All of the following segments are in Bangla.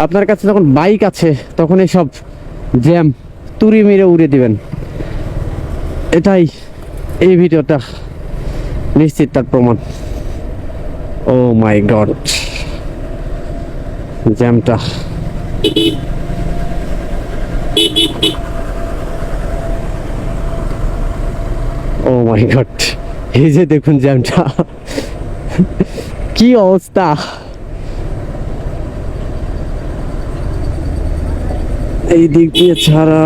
আপনার কাছে যখন বাইক আছে তখন এসব জ্যাম তুড়ি মেরে উড়ে দিবেন, এটাই এই ভিডিওটা নিশ্চিত তার প্রমাণ। ও মাই গড, জ্যামটা ও মাই গড, এই যে দেখুন জ্যামটা কি অবস্থা। এই দিক দিয়ে ছাড়া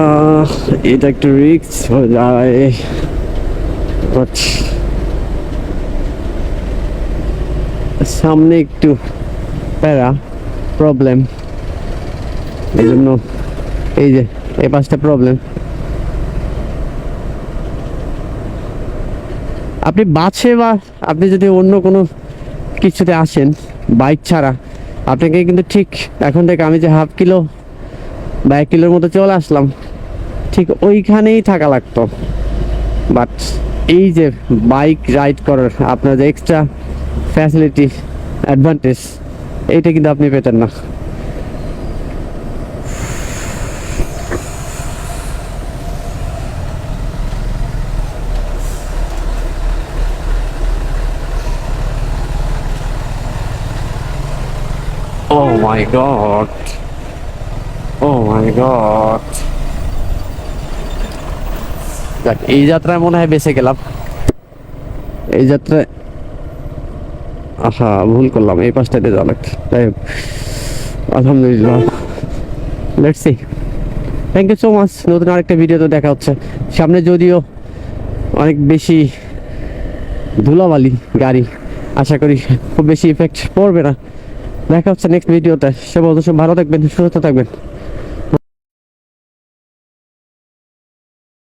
এটা একটু রিস্ক হয়ে যায়, বাট সামনে একটু প্যারা প্রবলেম, এই জন্য এই যে এই পাঁচটা প্রবলেম। আপনি বাসে বা আপনি যদি অন্য কোনো কিছুতে আসেন বাইক ছাড়া, আপনাকে কিন্তু ঠিক এখন থেকে আমি যে হাফ কিলো বা 1 কিলোর মতো চলে আসলাম, ঠিক ওইখানেই থাকা লাগতো। বাট এই যে বাইক রাইড করার আপনার যে এক্সট্রা ফ্যাসিলিটি অ্যাডভান্টেজ, এইটা কিন্তু আপনি পেতেন না। Oh my god. Oh my god. দেখ, এই যাত্রায় মনে হয় বেঁচে গেলাম। এই যাত্রায় ভুল করলাম, এই পাশটাতে যাওয়া লাগছে। তাই আলহামদুলিল্লাহ, let's see. Thank you so much. নতুন আরেকটা ভিডিওতে দেখা হচ্ছে সামনে, যদিও অনেক বেশি ধুলাবালি গাড়ি, আশা করি খুব বেশি ইফেক্ট পড়বে না। দেখা হচ্ছে নেক্সট ভিডিওতে। সব অবশ্যই ভালো থাকবেন, সুস্থ থাকবেন।